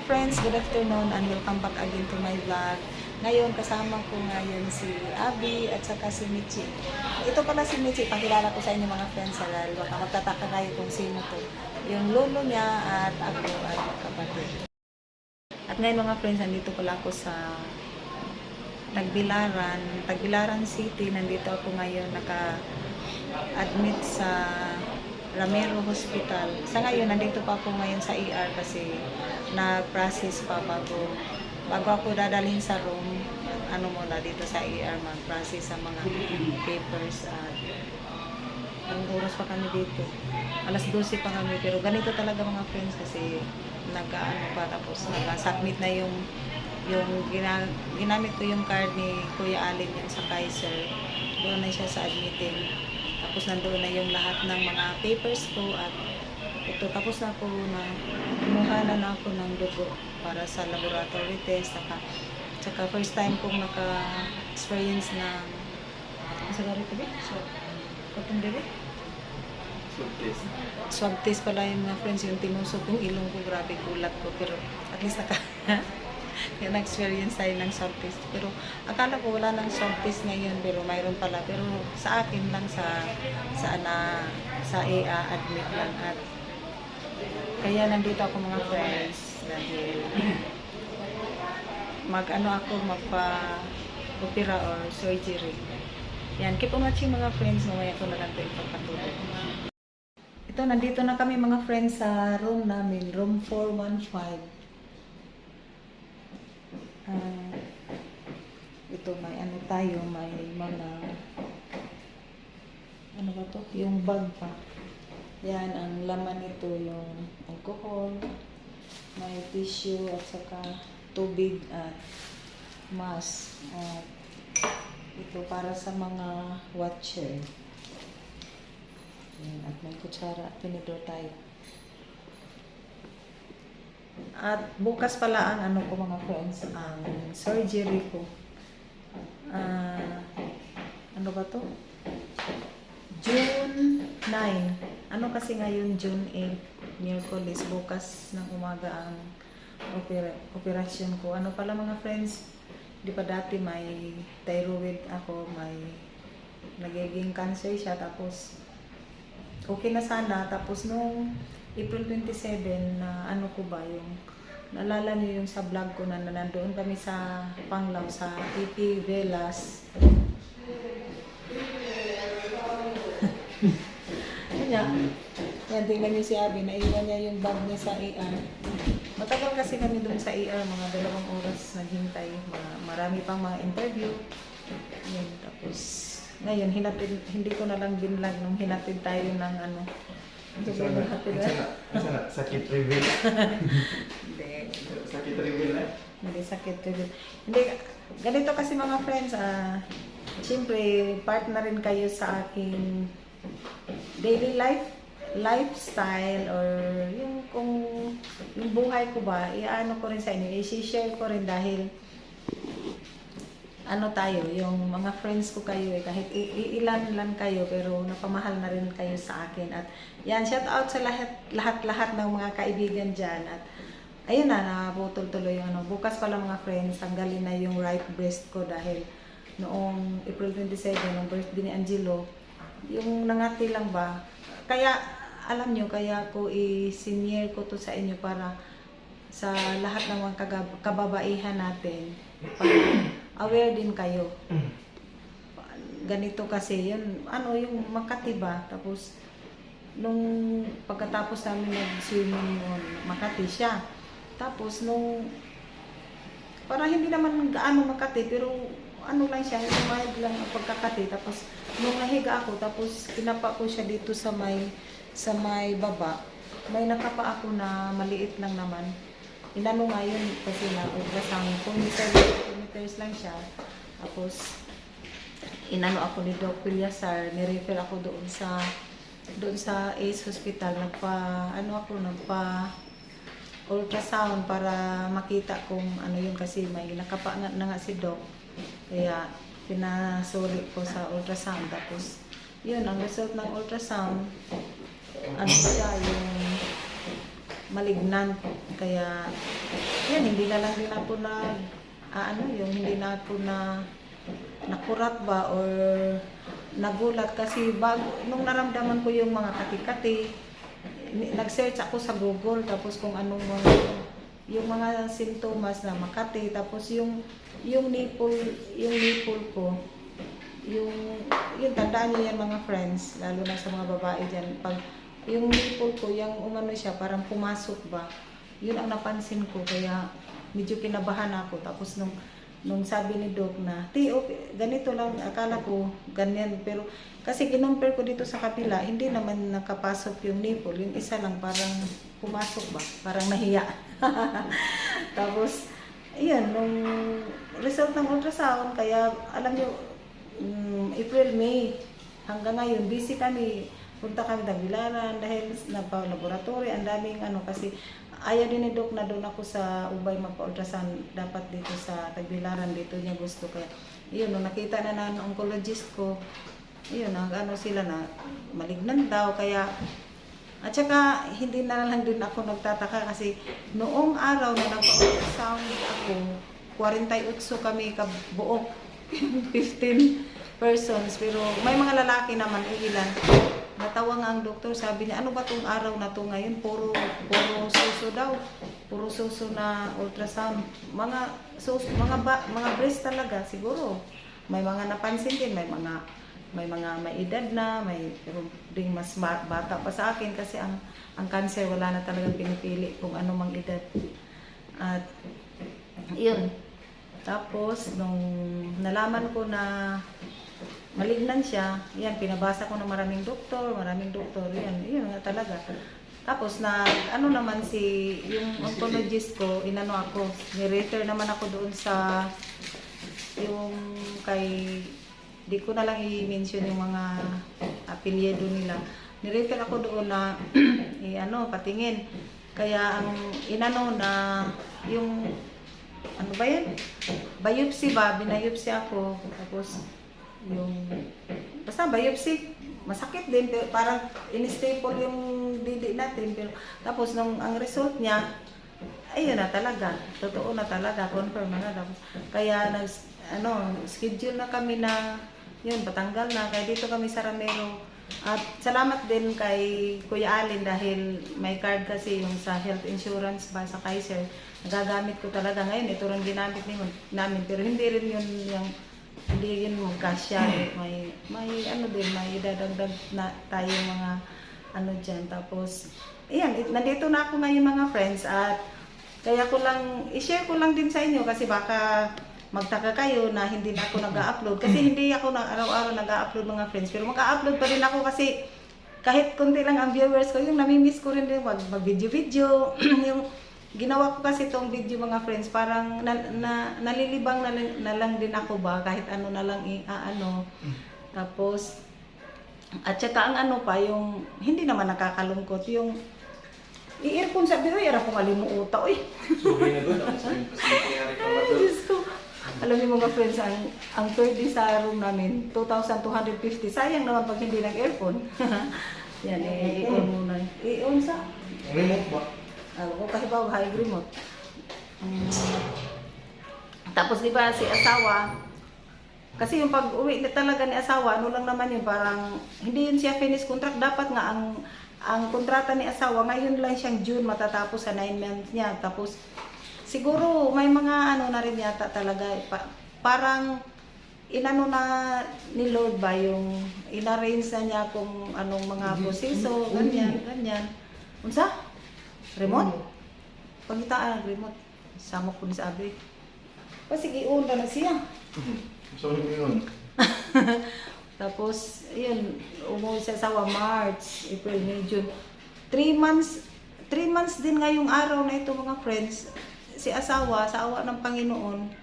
friends, good afternoon and welcome back again to my vlog. Ngayon, kasama ko ngayon si Abby at saka si Michi. Ito pala si Michi, pakilala ko sa inyo mga friends. Baka magtataka kayo kung sino to. Yung lolo niya at ako at kapatid. At ngayon mga friends, nandito pala ako sa Tagbilaran City. Nandito ako ngayon, naka-admit sa Ramiro Hospital. Sa ngayon, nandito pa ako ngayon sa ER kasi nag-process pa bago ako dadalhin sa room. Ano muna dito sa ER, mag-process sa mga papers. At ang oras pa kami dito. Alas 12 pa kami. Pero ganito talaga mga friends kasi nag-ano pa tapos nag-submit na yung ginamit ko yung card ni Kuya Allen yun sa Kaiser. Doon na siya sa admitting. Tapos nandoon na yung lahat ng mga papers ko at ito tapos na ako na kumuha na ako ng dugo para sa laboratory test. Saka first time kong naka-experience ng masagari ko ba? Katong dili? Swab test pala yung mga friends, yung tinusok kong ilong ko, grabe gulat ko pero at least na-experience tayo ng swab test. Pero akala ko wala ng swab test ngayon pero mayroon pala. Pero sa akin lang sa EA admit lang. At kaya nandito ako mga friends dahil magpa-opera or surgery. Yan, keep on watching mga friends. Mamaya ko na lang ito ipagpatuloy. Ito, nandito na kami mga friends sa room namin, room 415. Ito may ano tayo, may mga ano ba to? Yung bag pa. Yan, ang laman nito yung alcohol, may tissue at saka tubig at mask. At ito para sa mga watcher. Yan, at may kutsara, tinidor tayo. At bukas pala ang ano ko mga friends, ang surgery ko. Ano ba to? June 9. Ano kasi ngayon June 8, Miyerkules, bukas ng umaga ang operasyon ko. Ano pala mga friends, di pa dati may thyroid ako, may nagiging cancer siya, tapos okay na sana, tapos nung April 27 na ano ko ba yung naalala niyo yung sa vlog ko na nandoon kami sa Panglao sa EP Velas. Yan, tingnan niyo si Abby, naiwan niya yung bag niya sa ER. Matagal kasi kami doon sa ER, mga 2 oras naghintay, marami pang mga interview. Yan, tapos ngayon hindi ko na lang binlag nung hinatid tayo ng ano. Sakit reveal. Hindi. Sakit reveal na? Hindi sakit reveal. Hindi, ganito kasi mga friends, siyempre part na rin kayo sa aking daily lifestyle or yung buhay ko ba, i-ano ko rin sa inyo, i-share ko rin dahil ano tayo, yung mga friends ko kayo kahit ilan lang kayo pero napamahal na rin kayo sa akin. At yan, shout out sa lahat ng mga kaibigan dyan. At ayun na, naputol tuloy yung ano. Bukas pala mga friends, tanggalin na yung right breast ko dahil noong April 27, ng birthday ni Angelo, yung nangati lang ba. Kaya, alam nyo, kaya ko i-senior ko to sa inyo para sa lahat ng mga kababaihan natin. Para aware din kayo. Ganito kasi, yun, yung Makati ba? Tapos, nung pagkatapos namin nag-swimming noon, Makati siya. Tapos, para hindi naman gaano Makati, pero ano lang siya, mild lang ang pagkakati. Tapos, nung nahiga ako, tapos kinapa ko siya dito sa may baba. May nakapa ako na maliit lang naman. Inano nga yun kasi na-ultrasound, 4 meters lang siya. Tapos, inano ako ni Doc Pilyasar, ni-refer ako doon sa Ace Hospital. Nagpa-ultrasound para makita kung ano yun kasi may nakapa na nga si Doc. Kaya, pinasuri ko sa ultrasound. Tapos, yun, ang result ng ultrasound, ano siya, yung malignant. Kaya, yan, hindi na lang din ako yung hindi na ako nakurat ba or nagulat kasi nung naramdaman ko yung mga kati-kati, nag-search ako sa Google tapos kung anong yung mga sintomas na makati, tapos yung nipple ko, yung tandaan niyo yan mga friends, lalo na sa mga babae dyan, pag yung nipple ko, yung umano siya, parang pumasok ba, yun ang napansin ko, kaya medyo kinabahan ako. Tapos nung sabi ni Doc na, okay, ganito lang, akala ko ganyan, pero kasi kinumpare ko dito sa kapila, hindi naman nakapasok yung nipple, yung isa lang parang pumasok ba, parang nahiya. Tapos ayun, nung result ng ultrasound, kaya alam nyo, April, May, hanggang ngayon, busy kami. Punta kami Tagbilaran dahil nagpa-laboratory, ang daming kasi ayaw din ni Doc na doon ako sa Ubay magpa-ultrasound, dapat dito sa Tagbilaran, dito niya gusto. Kaya yun, nung nakita na ng oncologist ko, yun, sila na malignant daw, kaya at saka hindi na lang din ako nagtataka kasi noong araw na nagpa-ultrasound ako, 48 kami kabuok, 15 persons, pero may mga lalaki naman, ilan. Natawa nga ang doktor, sabi niya, ano ba tong araw na to ngayon? Puro suso daw. Puro suso na ultrasound. Mga breast talaga, siguro. May mga napansin din, may may edad na, pero ding mas bata pa sa akin kasi ang cancer wala na talagang pinipili kung ano mang edad. At yun. Tapos nung nalaman ko na malignant siya, yan, pinabasa ko ng maraming doktor, yun nga talaga. Tapos naman yung oncologist ko, ni-refer naman ako doon sa, yung di ko na lang i-mention yung mga apelyido nila. Ni-refer ako doon na, patingin. Kaya yung, ano ba yan? Biopsy ba? Binayopsy ako. Tapos, basta biopsy, masakit din, pero parang in-staple yung didi natin. Pero, tapos, ang result niya, ayun na talaga, totoo na talaga, confirm na. Tapos, kaya, schedule na kami na, yun, patanggal na. Kaya dito kami sa Ramero. At salamat din kay Kuya Alin dahil may card kasi yung sa health insurance ba sa Kaiser. Nagagamit ko talaga ngayon. Ito rin ginamit namin, pero hindi rin hindi yun magkasya. May idadagdag na tayo mga dyan. Tapos, ayan, nandito na ako ngayon mga friends at kaya i-share ko lang din sa inyo kasi baka magtaka kayo na hindi na ako nag-upload kasi hindi ako araw-araw nag-upload mga friends, pero mag-upload pa rin ako kasi kahit konti lang ang viewers ko, yung namimiss ko rin din mag-video-video. Yung ginawa ko kasi itong video mga friends, parang nalilibang na lang din ako ba, kahit ano na lang tapos at saka ang yung hindi naman nakakalungkot, yung i-earphone sa biro, yara ko kalimuuta, uy. Suwi na doon, ang nangyari ka ba doon? Diyos ko. Alam niyo mga friends, ang per day sa room namin, 2,250. Sayang naman pag hindi nag-earphone. Yan, i-on muna. I-on sa? Remote ba? Ako kasi ba, high remote. Tapos di ba si asawa, kasi yung pag-uwi talaga ni asawa, lang naman yun, parang hindi yun siya finish contract. Dapat nga ang kontrata ni asawa, ngayon lang siyang June matatapos sa 9 months niya. Tapos siguro may mga na rin yata talaga, parang na ni Lord ba yung inarrange na niya kung anong mga proseso, ganyan. Unsa? Remote? Pagitaan ang remote. Sama ko ni sabi. Sige, una na siya. Sorry mo yun. Tapos, yun, umuwi sa asawa, March, April, May, June. 3 months din ngayong araw na ito mga friends. Si asawa, sa awa ng Panginoon,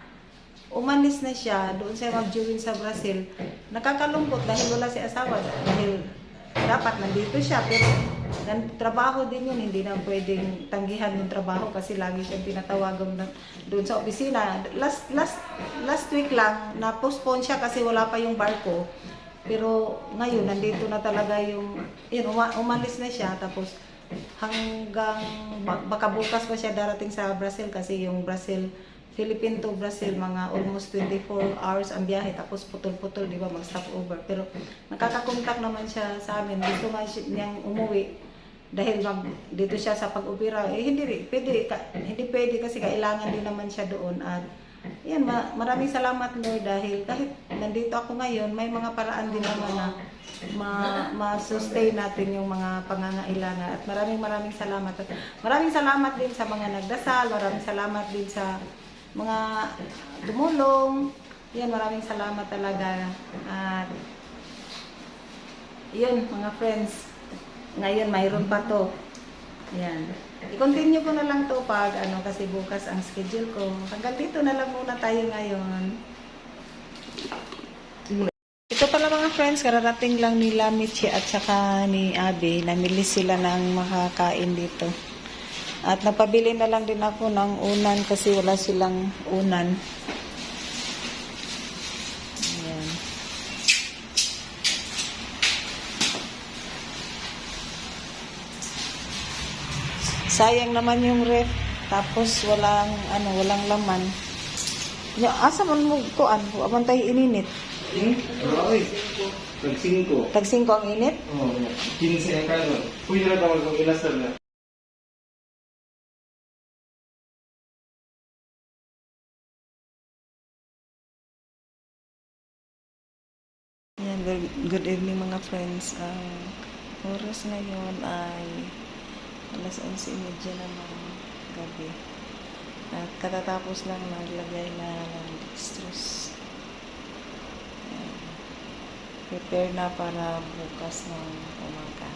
umalis na siya doon sa mag-join sa Brazil. Nakakalungkot dahil wala si asawa. Dahil dapat nandito siya, pero trabaho din yun. Hindi na pwedeng tanggihan yung trabaho kasi lagi siyang tinatawagan doon sa opisina. Last week lang, na-postpone siya kasi wala pa yung barko. Pero ngayon, nandito na talaga umalis na siya. Tapos hanggang baka bukas pa siya darating sa Brazil kasi yung Brazil, Philippine to Brazil, mga almost 24 hours ang biyahe, tapos putol-putol, di ba, mag-stop over. Pero nakakakontak naman siya sa amin, gusto nga niyang umuwi dahil dito siya sa pag-opera. Hindi pwede kasi kailangan din naman siya doon. At yan, maraming salamat Lord dahil kahit nandito ako ngayon, may mga paraan din naman na ma-sustain natin yung mga pangangailangan. At maraming salamat. At maraming salamat din sa mga nagdasal, maraming salamat din sa mga tumulong. Yan, maraming salamat talaga. At yun, mga friends, ngayon mayroon pa to. Yan. I-continue ko na lang to pag kasi bukas ang schedule ko. Hanggang dito na lang muna tayo ngayon. Ito pala mga friends, kararating lang nila Michi at saka ni Abby. Namili sila ng makakain dito. At napabili na lang din ako ng unan kasi wala silang unan. Ayan. Sayang naman yung ref. Tapos walang laman. Asa man mo kuan, amantay ininit. Ay, tag-5. Tag 5 ang init? Oo, 15 ang kanon. Pwede na tawag kong ilasal na. Yan, good evening mga friends. Ang oras ngayon ay alas 11:30 na ng gabi. At katatapos lang naglagay na ng dextrose. Ayan. Prepare na para bukas ng umaga.